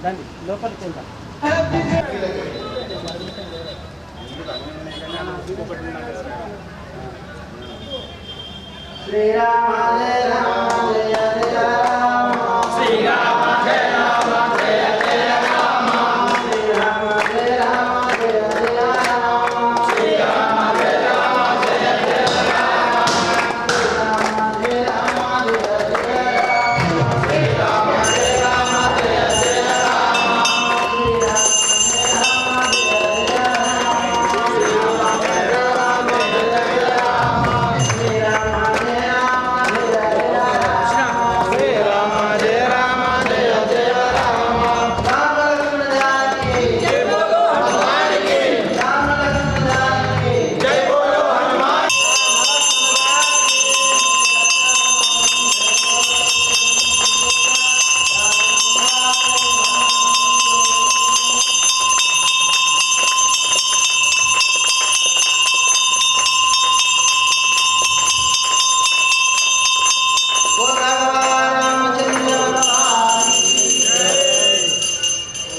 దాన్ని లోపలికి వెళ్దాం. శ్రీరామ జయ రామ జయ జయ రామ శ్రీరామ జయ రామ జయ జయ రామ శ్రీరామ జయ రామ జయ జయ రామ శ్రీరామ జయ రామ జయ జయ రామ శ్రీరామ జయ రామ జయ జయ రామ శ్రీరామ జయ రామ జయ జయ రామ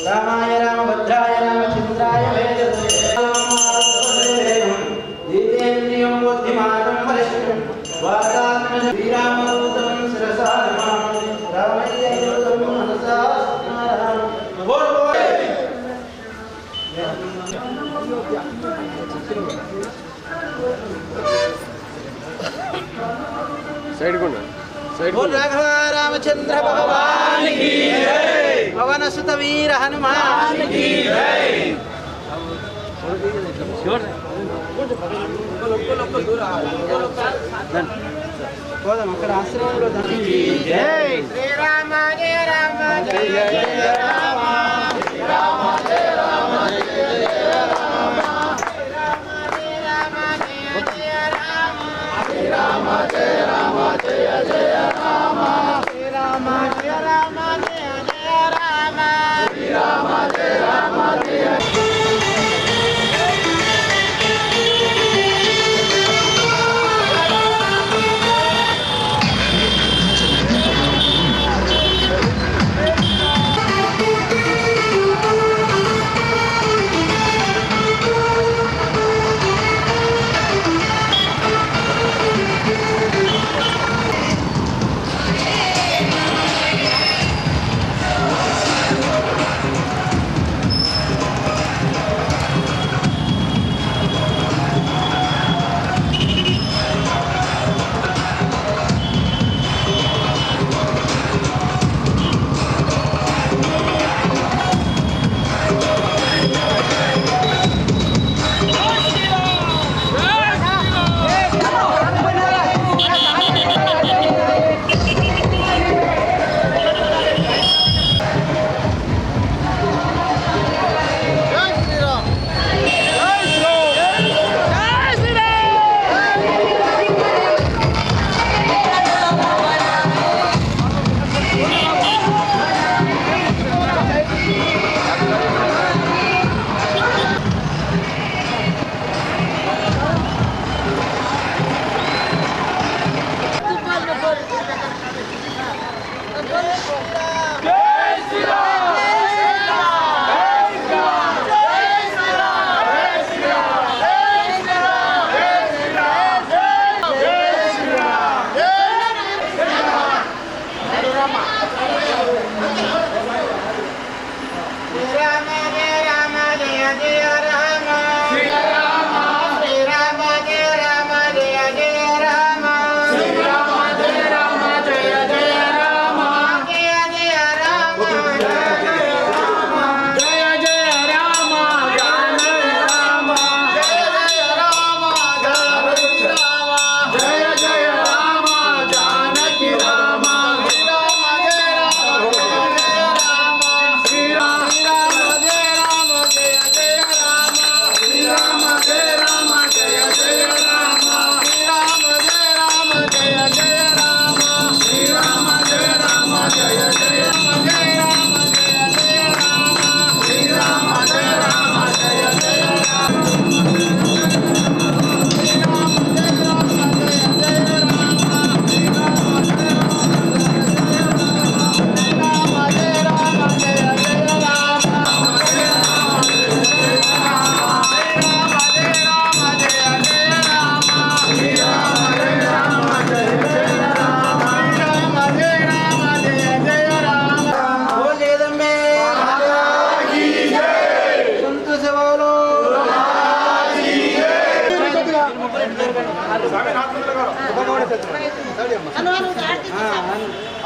रामाय रामभद्राय रामचंद्राय जितेन्द्रियं बुद्धिमानं वरिष्ठं वातात्मज श्रीरामदूतं शिरसा नमामि रामय्यदूतं मनसा स्मरामि बोल बोल साइड को ना साइड बोल राघव रामचंद्र भगवान की जय पवन सुत वीर हनुमान की जय అక్కడ ఆశ్రమంలో జై శ్రీరామ జయ రామ జయ జయ రామ శ్రీరామ జయ రామ జయ జయ రామ శ్రీరామ జయ రామ జయ జయ రామ శ్రీరామ జయ రామ జయ జయ రామ శ్రీరామ జయ రామ జయ జయ రామ శ్రీరామ జయ రామ జయ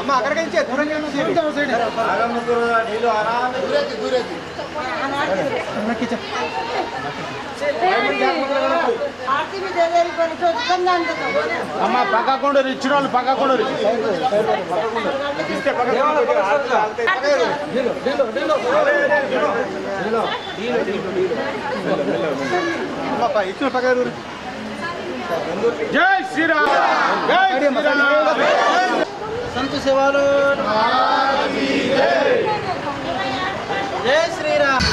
అమ్మ అక్కడికి ఇచ్చే దూరంగా అమ్మ పక్కకుండా ఇచ్చిన వాళ్ళు పక్కకుండా ఇచ్చిన పక్క జై శ్రీరామ్ జై శ్రీరామ్ సంత సేవలు జై Sriram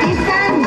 Kisan,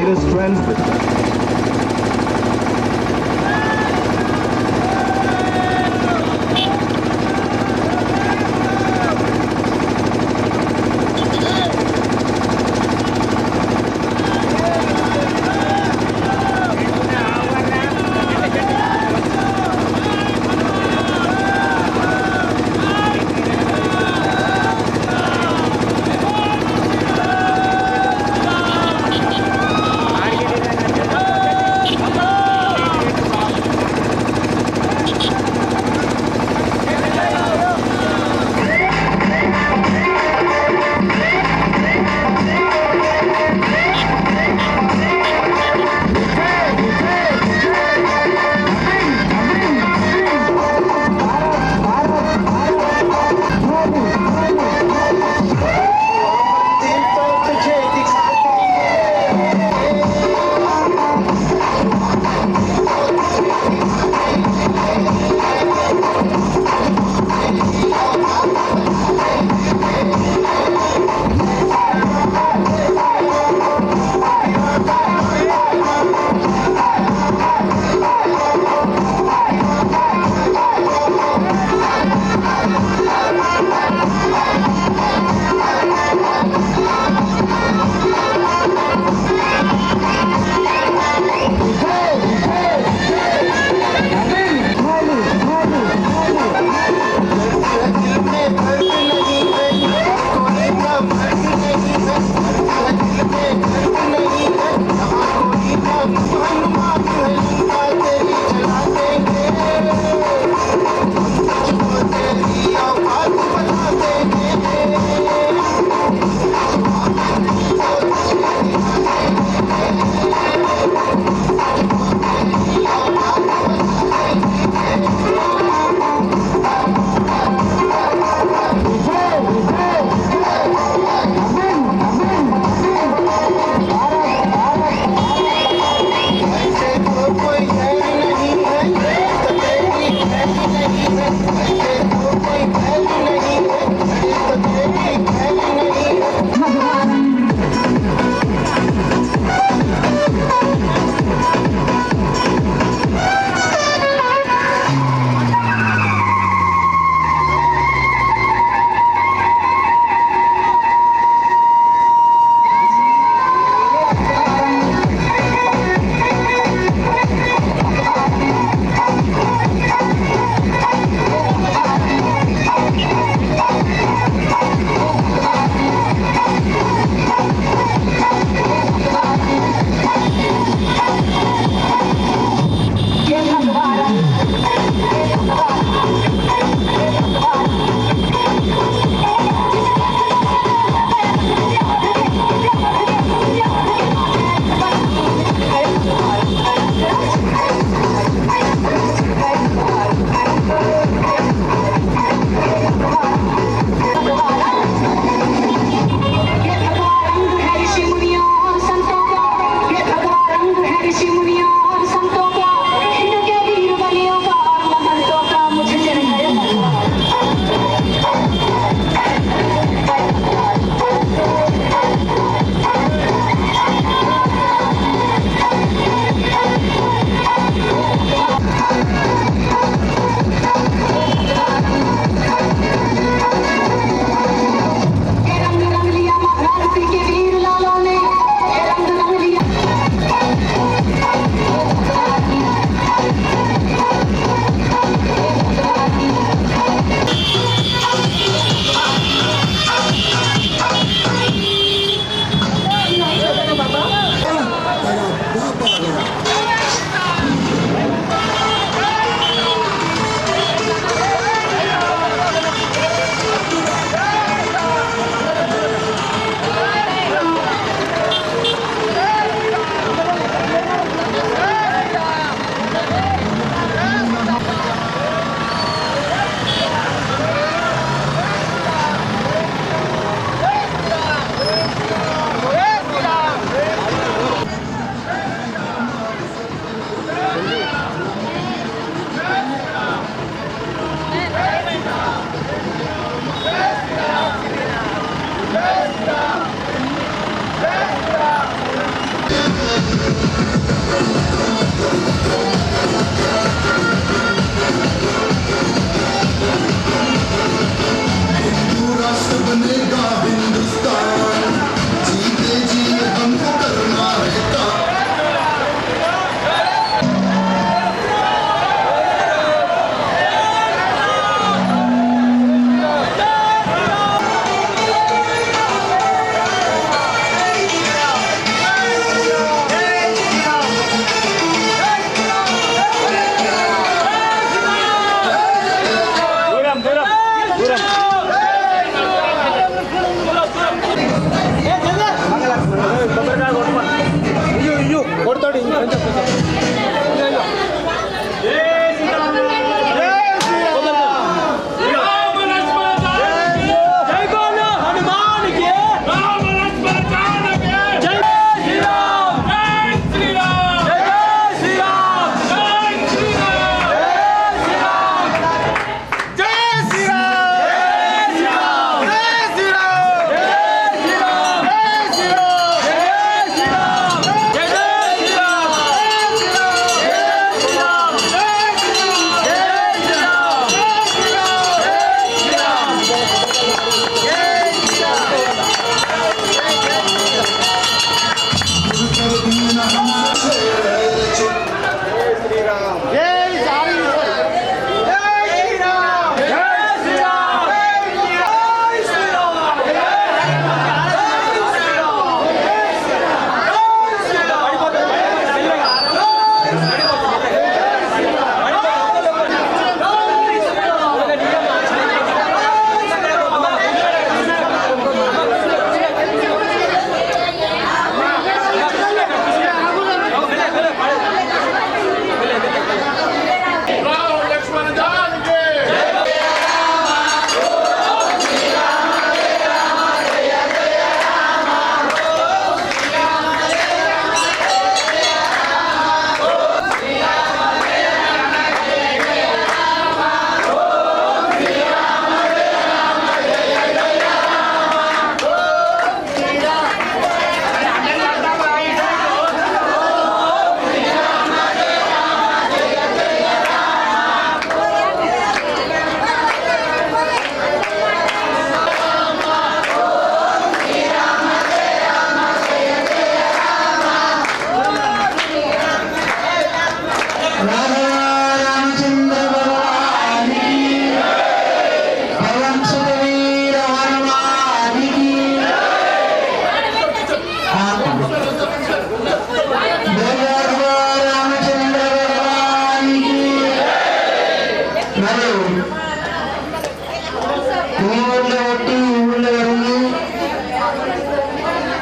latest trends with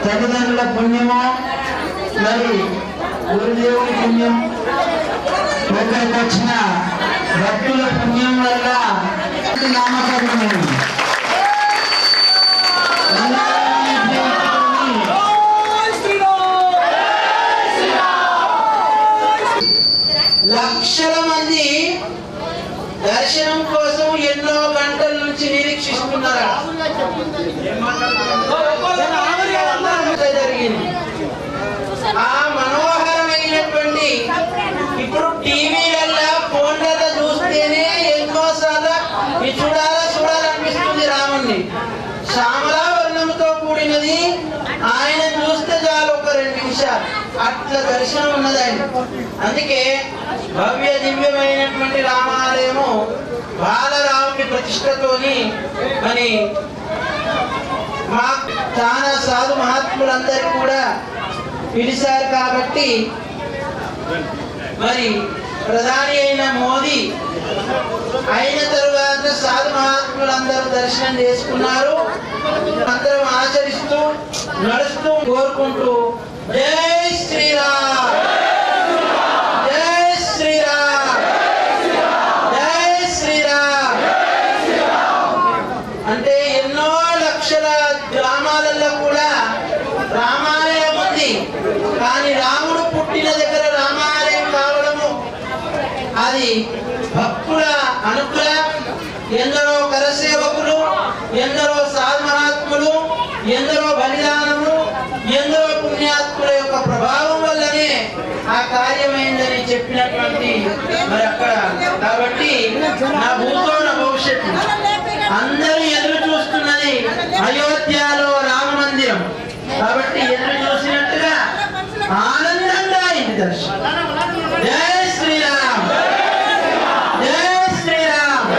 తల్లిదండ్రుల పుణ్యము మరి గురుదేవుని పుణ్యం ఒకరికి వచ్చిన భక్తుల పుణ్యం వల్ల నామకరణం లక్షల మంది దర్శనం కోసం ఎన్నో గంటల నుంచి నిరీక్షిస్తున్నారు. జరిగింది ఆ మనోహరమైనటువంటి ఇప్పుడు టీవీలలో ఫోన్లలో చూస్తేనే ఎన్నోసార్లు చూడాలనిపిస్తుంది. రాముణ్ణి శ్యామలావర్ణంతో కూడినది, ఆయన చూస్తే చాలు ఒక 2 నిమిషాలు అట్లా దర్శనం ఉన్నది ఆయన. అందుకే భవ్య దివ్యమైనటువంటి రామాలయము బాలరాముని ప్రతిష్టతోని మరి మా చాలా సాధు మహాత్ములందరూ కూడా పిలిచారు. కాబట్టి మరి ప్రధాని అయిన మోదీ అయిన తరువాత సాధు మహాత్ములందరూ దర్శనం చేసుకున్నారు. అందరం ఆచరిస్తూ నడుస్తూ కోరుకుంటూ జై శ్రీరామ్, జై శ్రీరామ్, జై శ్రీరామ్ అంటే ఎన్నో లక్షల గ్రామాలలో కూడా రామాలయం ఉంది. కానీ రాముడు పుట్టిన దగ్గర రామాలయం కావడము అది భక్తుల అనుగ్రహం. ఎందరో కరసేవకులు, ఎందరో సాధు మహాత్ములు, ఎందరో బలిదానములు, ఎందరో పుణ్యాత్ముల యొక్క ప్రభావం వల్లనే కార్యమైందని చెప్పినటువంటి మరి అక్కడ కాబట్టి నా భూతో నా భవిష్యత్తు అందరూ ఎదురు చూస్తున్నది అయోధ్యలో రామ మందిరం కాబట్టి ఎదురు చూసినట్టుగా ఆనందంగా ఇంటి దర్శనం. జై శ్రీరామ్, జై శ్రీరామ్.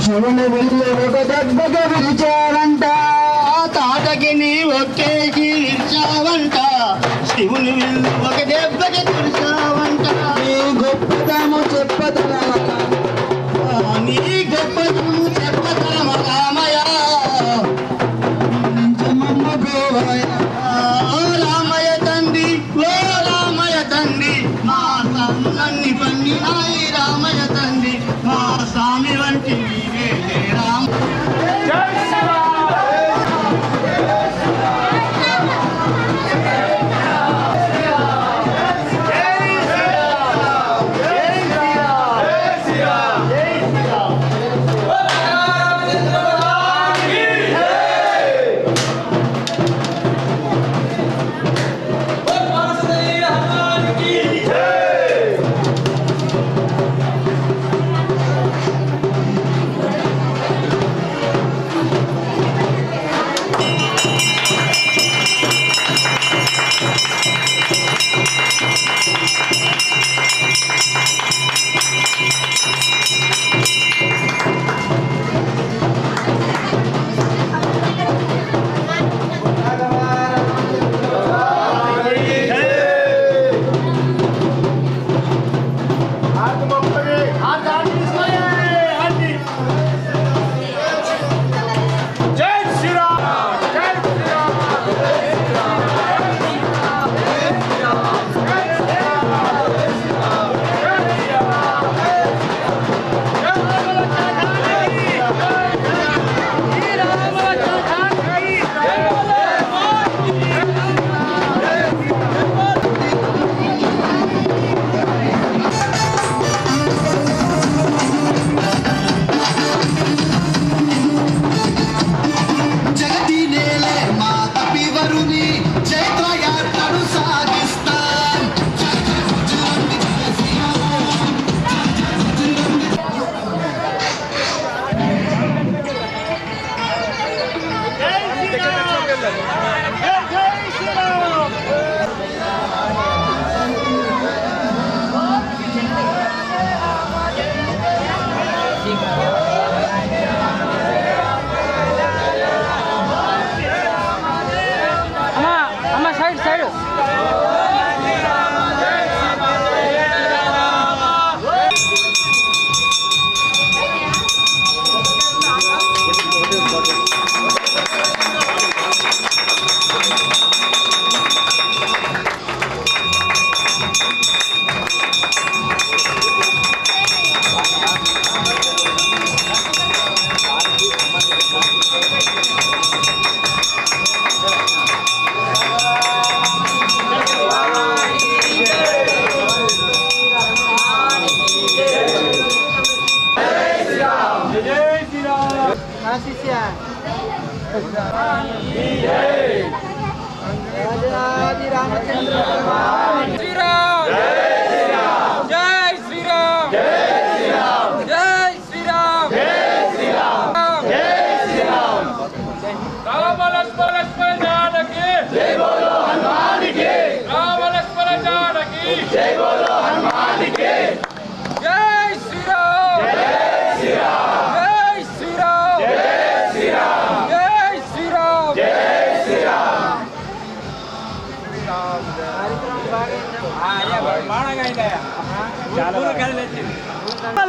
శివుని విల్లు ఒక దెబ్బగా విరిచావంట, తాటకి నీ ఒక్కేకి విరిచావంట, శివుని విల్లు ఒక దెబ్బకి విరిచావంట. నీ గొప్పతము చెప్పతలమక, నీ గొప్పతము చెప్పతలమకామయ రామయ తండ్రి, ఓ రామయ తండ్రి, మా తమ్మున్ని పన్ని నాయి రామయ తండ్రి, మా స్వామి వంటి నీవే రామ. జై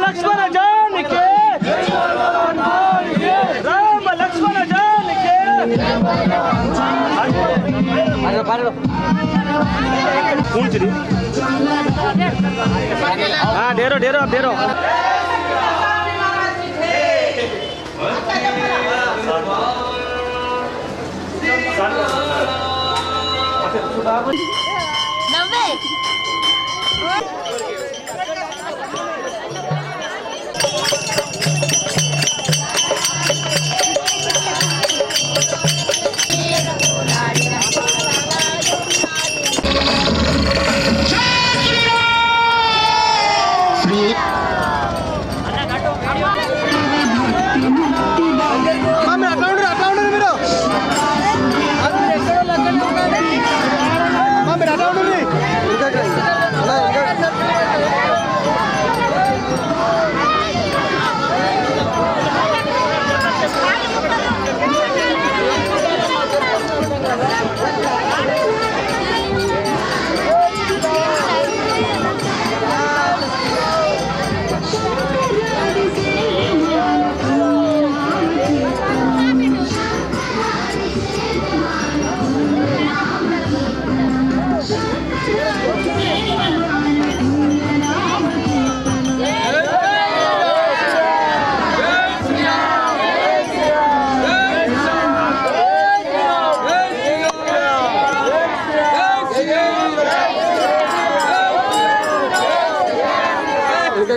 लक्ष्मण जान के राम लक्ष्मण जान के हाँ डेरो डेरो डेरो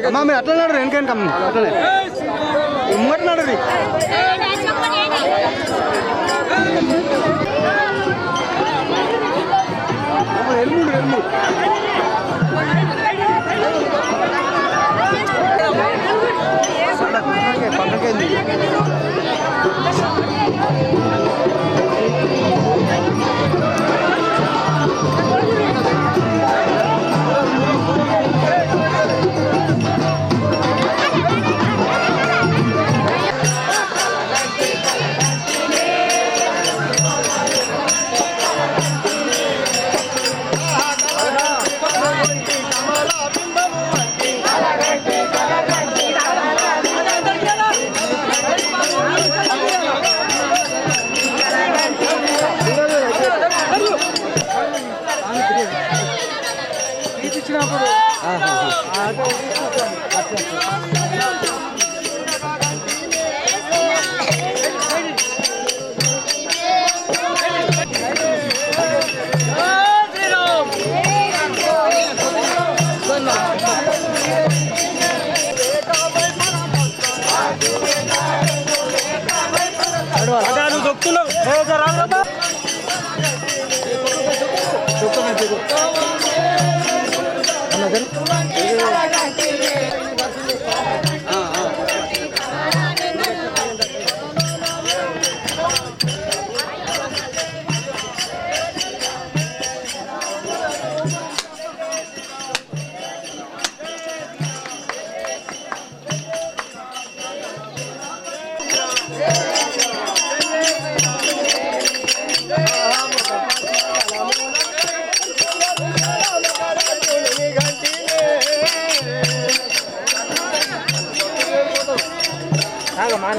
అమ్మా మీరు అట్లా నడరు వెనకండి కమ్మ అట్లనే ఉమ్మటి నడరు ఎల్ముడు ఎల్ముడు పక్కకెళ్ళి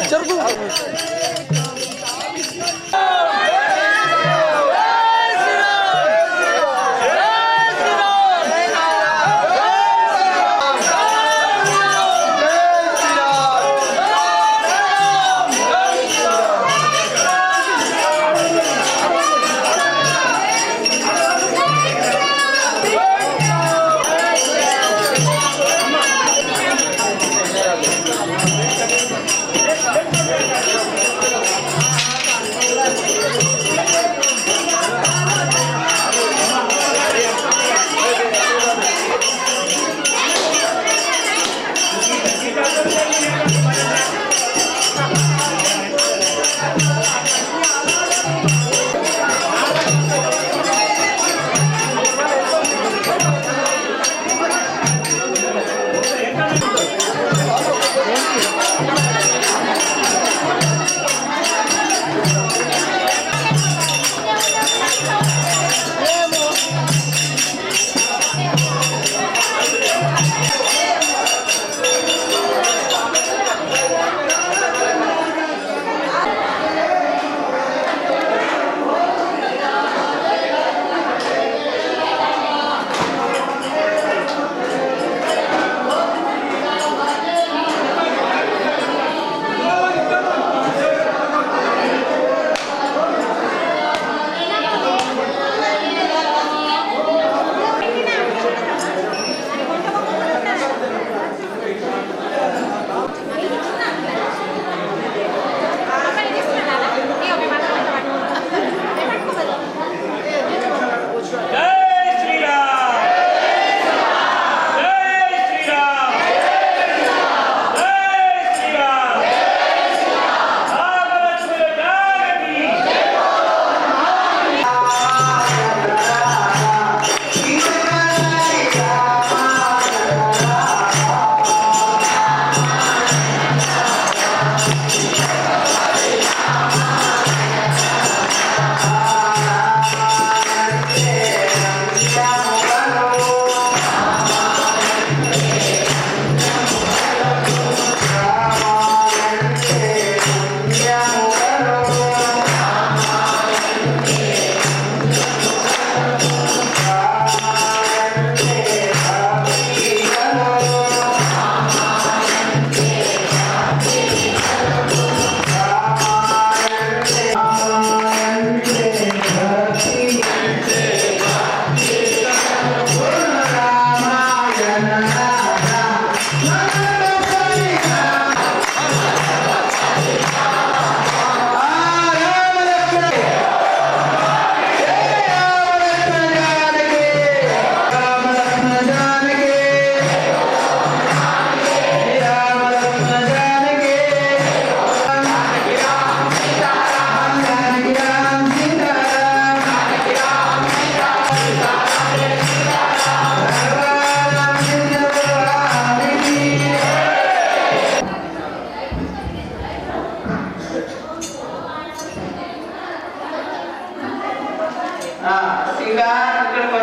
చెరుకు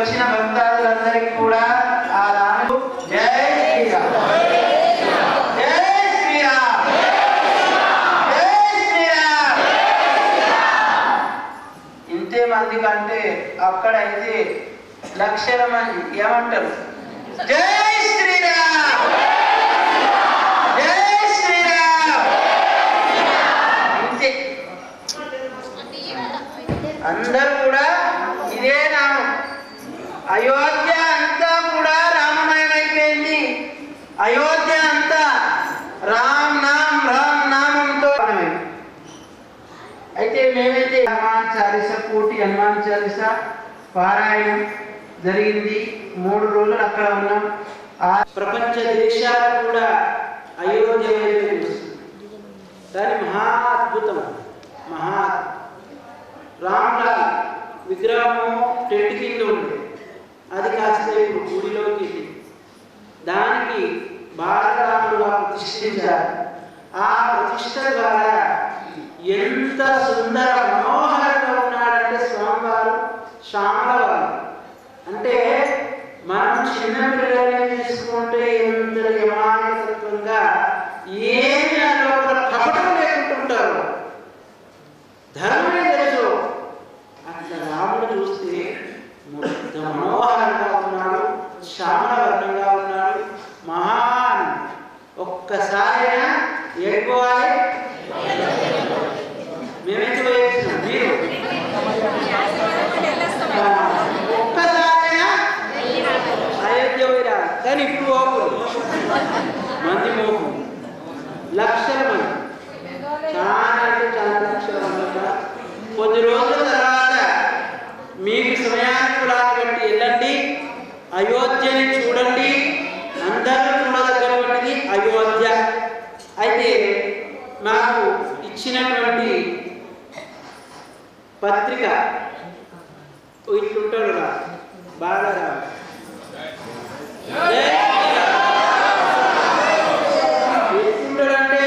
వచ్చిన భక్తాదులందరికీ కూడా ఆ రాముడు జై శ్రీరామ్, జై శ్రీరామ్, జై శ్రీరామ్. ఇంతే మంది కంటే అక్కడైతే లక్షల మంది ఏమంటారు? జై శ్రీరామ్, జై శ్రీరామ్. ఇంతే, అందరూ కూడా ఇదే నామం. అయోధ్య అంతా కూడా రామమయమైపోయింది. అయోధ్య అంతా రామ్ నామంతో. అయితే మేమైతే హనుమాన్ చాలీసా, కోటి హనుమాన్ చాలీసా పారాయణం జరిగింది. 3 రోజులు అక్కడ ఉన్నాం. ఆ ప్రపంచ దేశాలు కూడా అయోధ్య దాని మహా అద్భుతం. రాములాల్ విగ్రహము టెంట్ కింద ఉంది. అది కాస్త ఇప్పుడు గుడిలోకి దానికి బాలరాముడుగా ప్రతిష్ఠించారు. ఆ ప్రతిష్ఠ ద్వారా ఎంత సుందర మనోహరంగా ఉన్నాడంటే స్వామివారు శ్యామలవారు. అంటే మనం చిన్న పిల్లల్ని తీసుకుంటే ఎంత యమాయతత్వంగా ఏమి లోపల కపటం లేకుంటుంటారు. ధర్మమే తెలుసు. అట్లా రాముడు చూస్తే మొత్త మనోహరంగా ఉన్నాడు, శ్యామలవర్ణంగా ఉన్నాడు, మహాన్. ఒక్కసారైనా ఏడుకోవాలి. మేమైతే వేస్తున్నాం, మీరు ఒక్కసారైనా అయోధ్య పోయిరాలి. కానీ ఇప్పుడు పోకూడదు. మంది మోపు లక్షల మంది, చాలా అంటే చాలా లక్షల మంది. కొద్ది రోజుల తర్వాత మీకు సమయానుకూలాన్ని బట్టి వెళ్ళండి, అయోధ్యని చూడండి. అందరూ చూడదగ్గరటువంటిది అయోధ్య. అయితే మాకు ఇచ్చినటువంటి పత్రిక ఇట్లుంటాడు బాలరావు. ఎట్లుంటాడంటే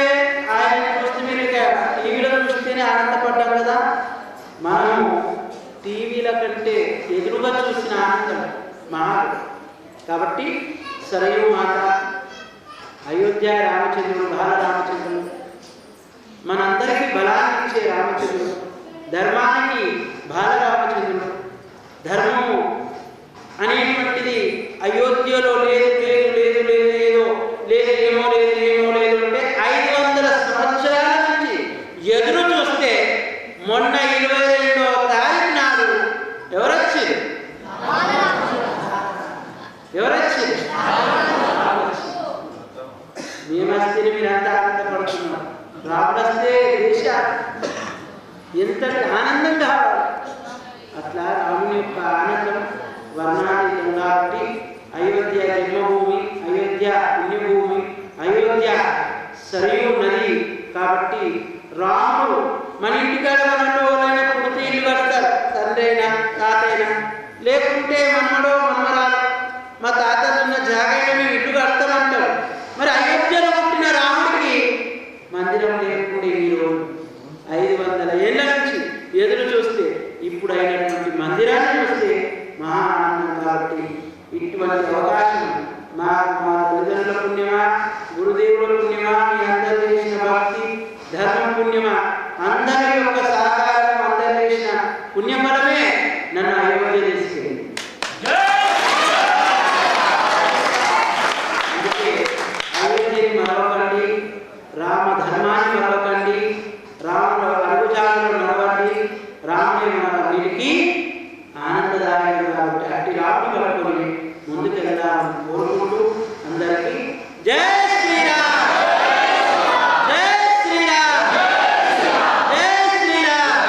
ఆయన చూస్తే మీరు టీవీలో చూస్తేనే ఆనందపడ్డాం కదా. మనము టీవీల కంటే ఎదురుగా చూసిన ఆనందం మహాడు. కాబట్టి సరయు మాత, అయోధ్య రామచంద్రుడు, బాలరామచంద్రుడు, మనందరికీ బలాన్ని ఇచ్చే రామచంద్రుడు, ధర్మానికి బాలరామచంద్రుడు. ధర్మము అనేటువంటిది అయోధ్యలో లేదు లేదు లేదు లేదు ఏదో లేదు ఏమో లేదు ఏమో లేదు అంటే 500 సంవత్సరాల నుంచి ఎదురు చూస్తే మొన్న 22వ తారీఖు నాడు ఎవరొచ్చారు? మేమస్తే మీరంతా ఆనందపడుతున్నారు. రాముడొస్తే దేశ ఎంతటి ఆనందం కావాలి. అట్లా రాముని యొక్క ఆనందం వర్ణాతీతం. కాబట్టి అయోధ్య జన్మభూమి, అయోధ్య పుణ్యభూమి, అయోధ్య సరయూ నది. కాబట్టి రాముడు మన ఇంటికాడ మనోళ్ళైనా పుడితే ఇల్లు కడతారు, తండ్రి అయినా తాతైనా, లేకుంటే మనమడో మనమరాలు మా తాతలున్న జాగైనా మేము ఇల్లు కడతామంటారు. మరి అయోధ్యలో పుట్టిన రాముడికి మందిరం లేకుండా మీరు 500 ఏళ్ళ నుంచి ఎదురు చూస్తే ఇప్పుడు అయినటువంటి మందిరాన్ని చూస్తే మహా ఆనందం. కాబట్టి ఇటువంటి అవకాశం మా తల్లిదండ్రుల పుణ్యమా, గురుదేవుల పుణ్యమా, మీ అందరూ చేసిన భక్తి ధర్మం పుణ్యమా, అందరి యొక్క సహకారం, అందరూ చేసిన పుణ్యఫలమే నన్ను అయోధ్య తీసుకెళ్ళింది. అందుకే అయోధ్యని మరవకండి, రామ ధర్మాన్ని మరవకండి, రాముడు అడుగుజాడలు నడవండి. రాముని వీరికి ఆనందదాయకుడు కాబట్టి అట్టి రాముని పట్టుకొని ముందుకు వెళ్దామని కోరుకుంటూ అందరికీ జై శ్రీరామ్, జై శ్రీరామ్, జై Sriram.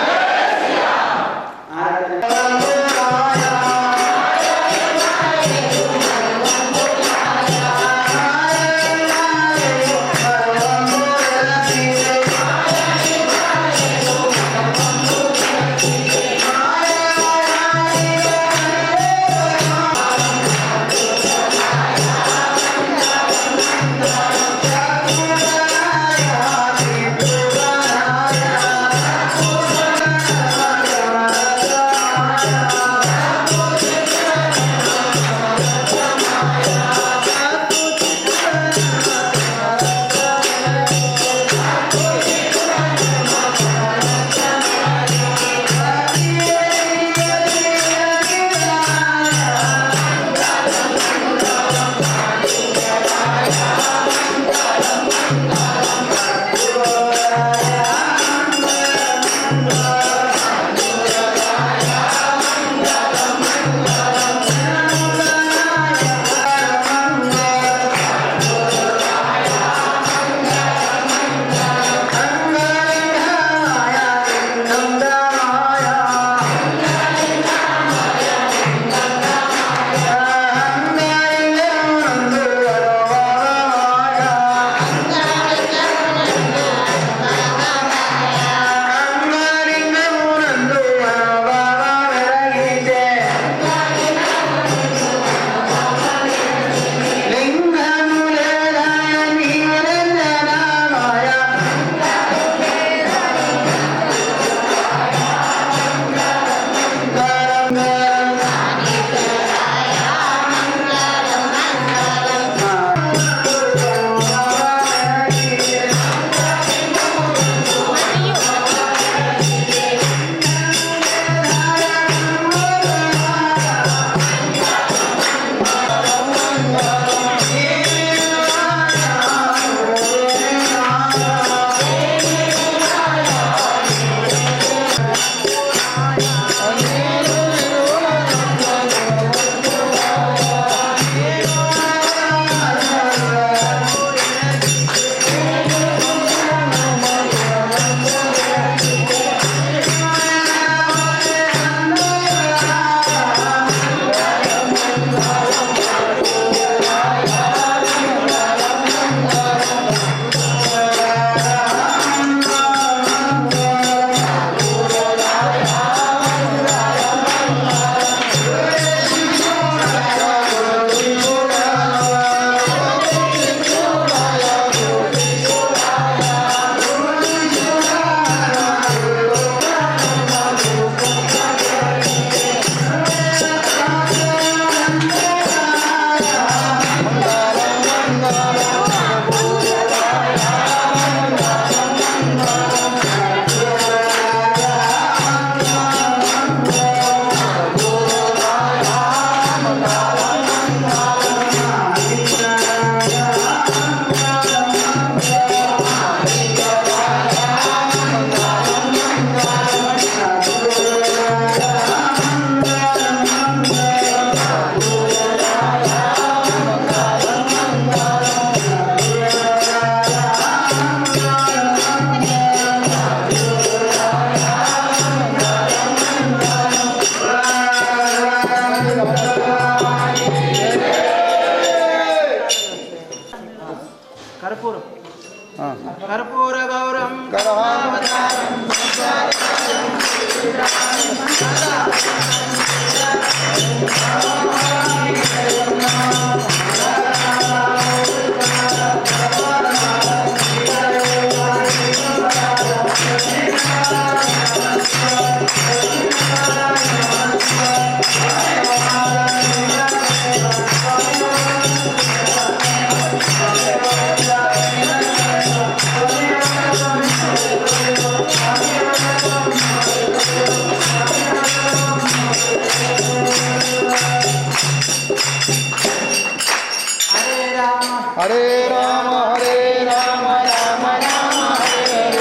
Hare Rama, Rama Rama, Hare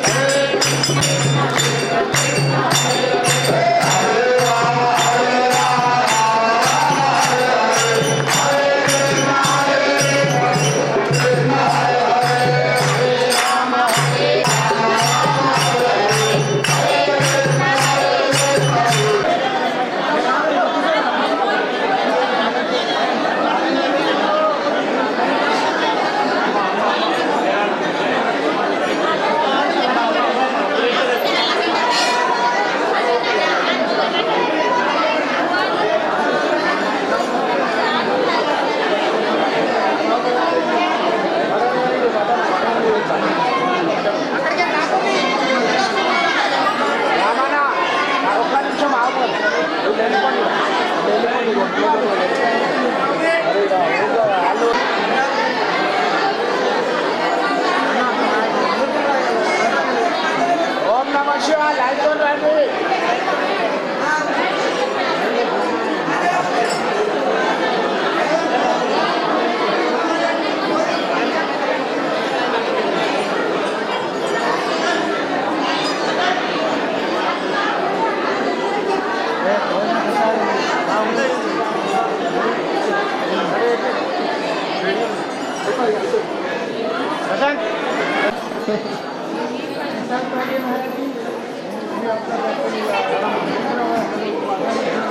Hare. Om Namah Shivaya, lights on, ready.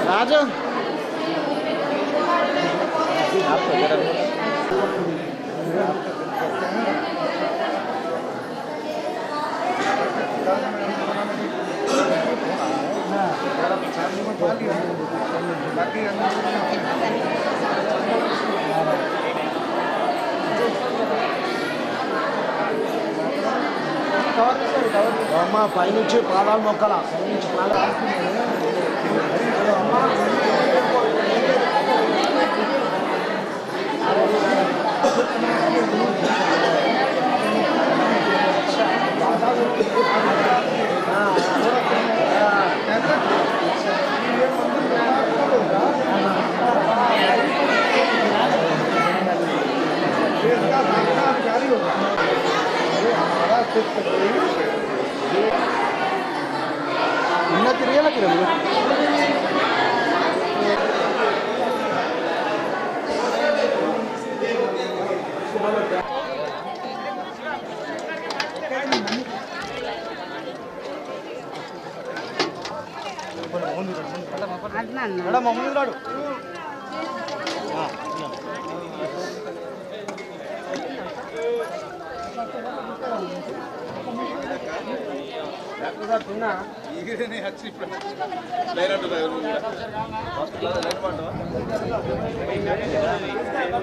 Raju అమ్మ పైనుంచి పాదాలు మొక్కల పైనుంచి పాదాలు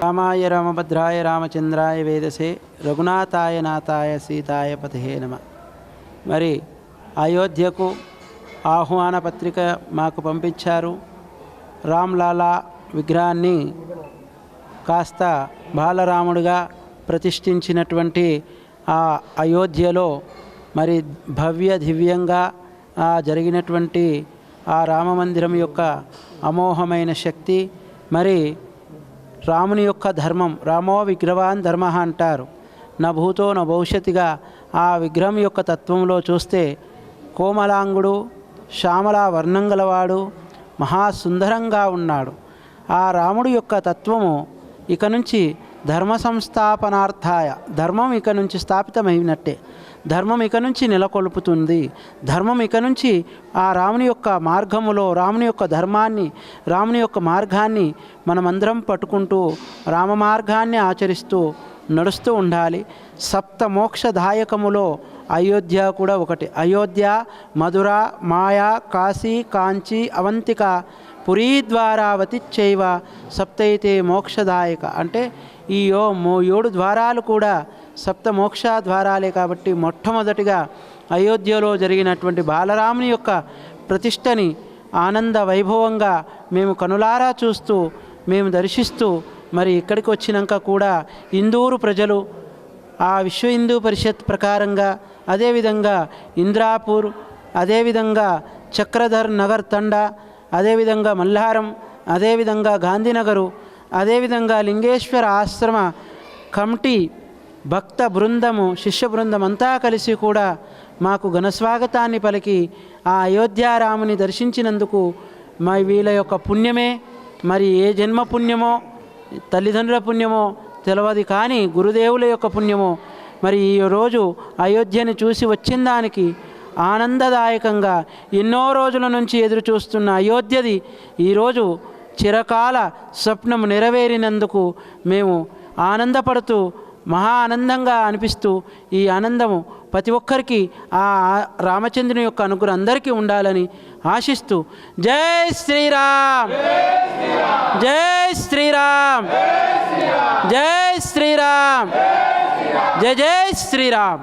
రామాయ రామభద్రాయ రామచంద్రాయ వేదసే రఘునాథాయ నాథాయ సీతాయ పతహే నమ. మరి అయోధ్యకు ఆహ్వాన పత్రిక మాకు పంపించారు. రామ్లాలా విగ్రహాన్ని కాస్త బాలరాముడిగా ప్రతిష్ఠించినటువంటి ఆ అయోధ్యలో మరి భవ్య దివ్యంగా జరిగినటువంటి ఆ రామమందిరం యొక్క అమోఘమైన శక్తి, మరి రాముని యొక్క ధర్మం, రామో విగ్రహాన్ ధర్మ అంటారు. నా భూతో నా భవిష్యత్తుగా ఆ విగ్రహం యొక్క తత్వంలో చూస్తే కోమలాంగుడు, శ్యామల వర్ణం గలవాడు, మహాసుందరంగా ఉన్నాడు. ఆ రాముడి యొక్క తత్వము ఇక నుంచి ధర్మ సంస్థాపనార్థాయ, ధర్మం ఇక నుంచి స్థాపితమైనట్టే, ధర్మం ఇక నుంచి నెలకొల్పుతుంది. ధర్మం ఇక నుంచి ఆ రాముని యొక్క మార్గములో, రాముని యొక్క ధర్మాన్ని, రాముని యొక్క మార్గాన్ని మనమందరం పట్టుకుంటూ రామ మార్గాన్ని ఆచరిస్తూ నడుస్తూ ఉండాలి. సప్త మోక్షదాయకములో అయోధ్య కూడా ఒకటి. అయోధ్య, మధుర, మాయా, కాశీ, కాంచి, అవంతిక, పురీద్వారావతిచ్చైవ సప్తైతే మోక్షదాయక. అంటే ఈ 7 ద్వారాలు కూడా సప్త మోక్ష ద్వారాలే. కాబట్టి మొట్టమొదటిగా అయోధ్యలో జరిగినటువంటి బాలరాముని యొక్క ప్రతిష్టని ఆనంద వైభవంగా మేము కనులారా చూస్తూ మేము దర్శిస్తూ మరి ఇక్కడికి వచ్చినాక కూడా ఇందూరు ప్రజలు ఆ విశ్వ హిందూ పరిషత్ ప్రకారంగా, అదేవిధంగా ఇంద్రాపూర్, అదేవిధంగా చక్రధర్ నగర్ తండా, అదేవిధంగా మల్లారం, అదేవిధంగా గాంధీనగరు, అదేవిధంగా లింగేశ్వర ఆశ్రమ కమిటీ భక్త బృందము, శిష్య బృందం అంతా కలిసి కూడా మాకు ఘనస్వాగతాన్ని పలికి ఆ అయోధ్యారాముని దర్శించినందుకు వీళ్ళ యొక్క పుణ్యమే, మరి ఏ జన్మ పుణ్యమో తల్లిదండ్రుల పుణ్యమో తెలియదు, కానీ గురుదేవుల యొక్క పుణ్యమో మరి ఈరోజు అయోధ్యని చూసి వచ్చిన దానికి ఆనందదాయకంగా ఎన్నో రోజుల నుంచి ఎదురు చూస్తున్న అయోధ్యది ఈరోజు చిరకాల స్వప్నం నెరవేరినందుకు మేము ఆనందపడుతూ మహా ఆనందంగా అనిపిస్తూ ఈ ఆనందము ప్రతి ఒక్కరికి ఆ రామచంద్రుని యొక్క అనుగ్రహం అందరికీ ఉండాలని ఆశిస్తూ జై శ్రీరామ్, జై శ్రీరామ్, జై శ్రీరామ్, జై జై శ్రీరామ్.